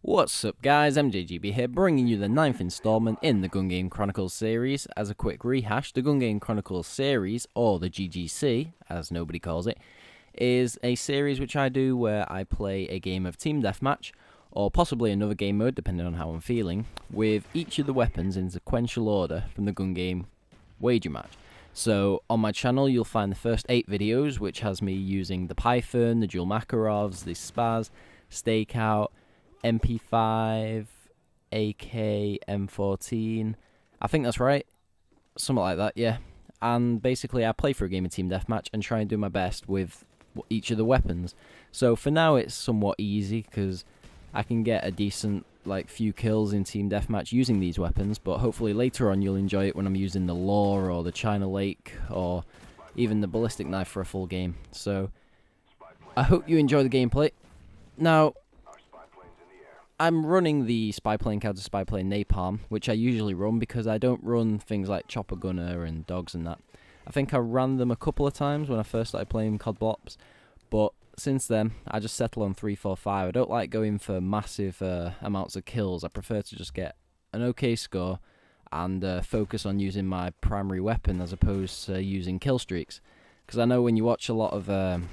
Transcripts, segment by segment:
What's up guys, MJGB here, bringing you the 9th installment in the Gun Game Chronicles series. As a quick rehash, the Gun Game Chronicles series, or the GGC, as nobody calls it, is a series which I do where I play a game of Team Deathmatch, or possibly another game mode depending on how I'm feeling, with each of the weapons in sequential order from the Gun Game wager match. So on my channel you'll find the first 8 videos, which has me using the Python, the dual Makarovs, the Spaz, Stakeout, MP5, AK, M14. I think that's right. Something like that, yeah. And basically I play for a game of Team Deathmatch and try and do my best with each of the weapons. So for now it's somewhat easy because I can get a decent few kills in Team Deathmatch using these weapons, but hopefully later on you'll enjoy it when I'm using the Law or the China Lake or even the Ballistic Knife for a full game. So I hope you enjoy the gameplay. Now, I'm running the Spy Plane Counter Spy Plane Napalm, which I usually run because I don't run things like Chopper Gunner and Dogs and that. I think I ran them a couple of times when I first started playing COD Blops, but since then I just settle on 3-4-5. I don't like going for massive amounts of kills. I prefer to just get an okay score and focus on using my primary weapon as opposed to using kill streaks. Because I know when you watch a lot of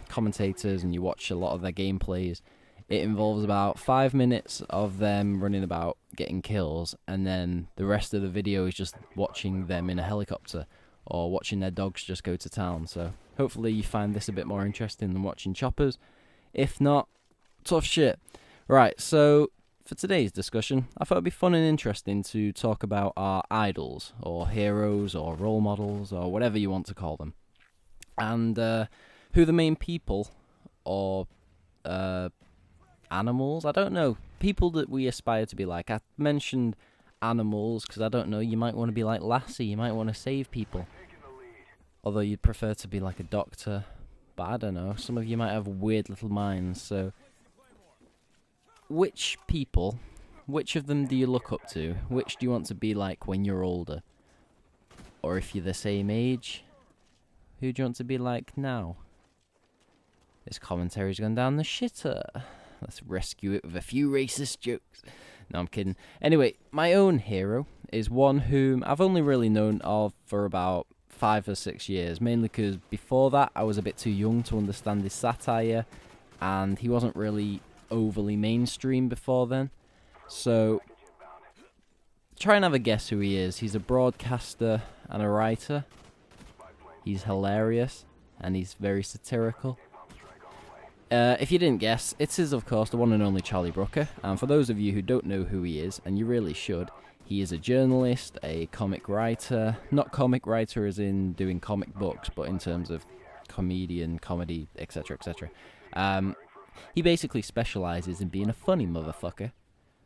commentators and you watch a lot of their gameplays, it involves about 5 minutes of them running about getting kills, and then the rest of the video is just watching them in a helicopter or watching their dogs just go to town. So hopefully you find this a bit more interesting than watching choppers. If not, tough shit. Right, so for today's discussion, I thought it'd be fun and interesting to talk about our idols or heroes or role models or whatever you want to call them, and who the main people or animals, I don't know, people that we aspire to be like. I mentioned animals because I don't know, you might want to be like Lassie, you might want to save people, although you'd prefer to be like a doctor, but I don't know, some of you might have weird little minds. So which people, which of them do you look up to? Which do you want to be like when you're older? Or if you're the same age, who do you want to be like now? This commentary's gone down the shitter. Let's rescue it with a few racist jokes. No, I'm kidding. Anyway, my own hero is one whom I've only really known of for about 5 or 6 years, mainly because before that I was a bit too young to understand his satire, and he wasn't really overly mainstream before then. So, try and have a guess who he is. He's a broadcaster and a writer. He's hilarious, and he's very satirical. If you didn't guess, it is of course the one and only Charlie Brooker, and for those of you who don't know who he is, and you really should, he is a journalist, a comic writer, not comic writer as in doing comic books, but in terms of comedian, comedy, etc, etc. He basically specialises in being a funny motherfucker,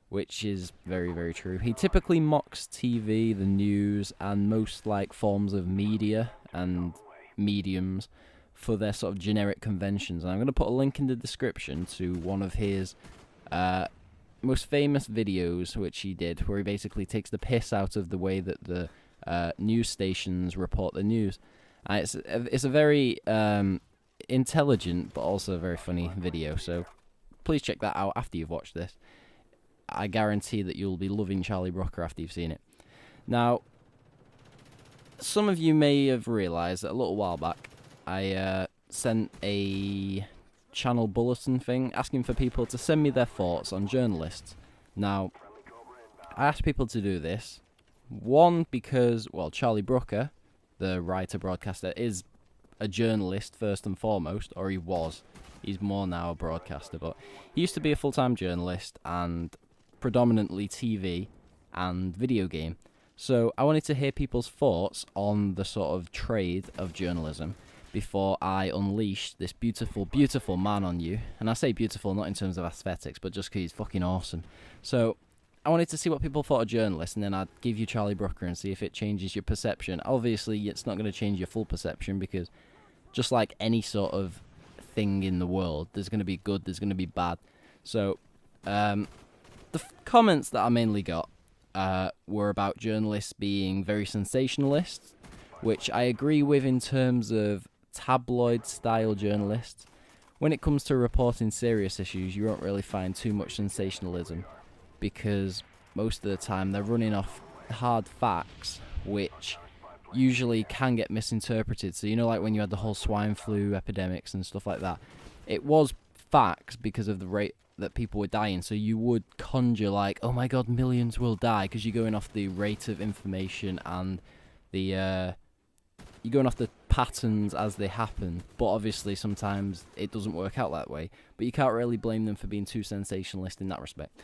which is very, very true. He typically mocks TV, the news, and most forms of media and mediums for their sort of generic conventions. And I'm going to put a link in the description to one of his most famous videos, which he did, where he basically takes the piss out of the way that the news stations report the news. It's a very intelligent but also very funny video, so please check that out after you've watched this. I guarantee that you'll be loving Charlie Brooker after you've seen it. Now, some of you may have realised that a little while back I sent a channel bulletin thing asking for people to send me their thoughts on journalists. Now, I asked people to do this, one, because, well, Charlie Brooker, the writer broadcaster, is a journalist first and foremost, or he was. He's more now a broadcaster, but he used to be a full-time journalist and predominantly TV and video game. So I wanted to hear people's thoughts on the sort of trade of journalism before I unleash this beautiful, beautiful man on you. And I say beautiful not in terms of aesthetics, but just because he's fucking awesome. So I wanted to see what people thought of journalists, and then I'd give you Charlie Brooker and see if it changes your perception. Obviously, it's not going to change your full perception, because just like any sort of thing in the world, there's going to be good, there's going to be bad. So the comments that I mainly got were about journalists being very sensationalist, which I agree with in terms of tabloid-style journalists. When it comes to reporting serious issues, you won't really find too much sensationalism. because most of the time they're running off hard facts, which usually can get misinterpreted. So, you know, like when you had the whole swine flu epidemics and stuff like that, it was facts because of the rate that people were dying. So you would conjure like, oh my god, millions will die, because you're going off the rate of information and the you're going off the patterns as they happen. But obviously sometimes it doesn't work out that way, but you can't really blame them for being too sensationalist in that respect.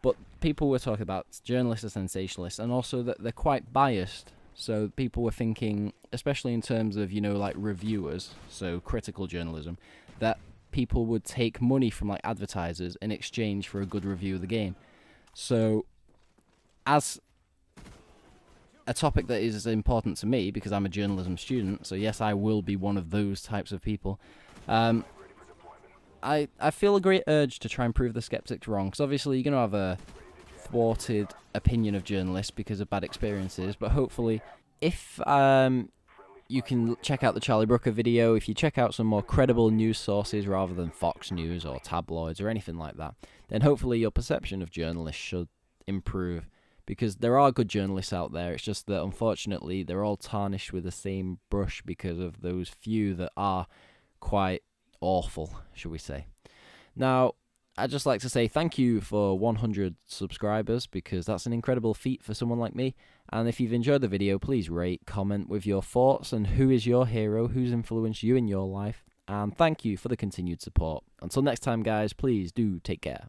But people were talking about journalists are sensationalists, and also that they're quite biased. So people were thinking, especially in terms of, you know, like reviewers, so critical journalism, that people would take money from like advertisers in exchange for a good review of the game. So as a topic that is important to me, because I'm a journalism student, so yes, I will be one of those types of people, I feel a great urge to try and prove the skeptics wrong, because obviously you're going to have a thwarted opinion of journalists because of bad experiences, but hopefully if you can check out the Charlie Brooker video, if you check out some more credible news sources rather than Fox News or tabloids or anything like that, then hopefully your perception of journalists should improve, because there are good journalists out there. It's just that unfortunately they're all tarnished with the same brush because of those few that are quite awful, shall we say. Now, I'd just like to say thank you for 100 subscribers, because that's an incredible feat for someone like me. And if you've enjoyed the video, please rate, comment with your thoughts and who is your hero, who's influenced you in your life. And thank you for the continued support. Until next time, guys, please do take care.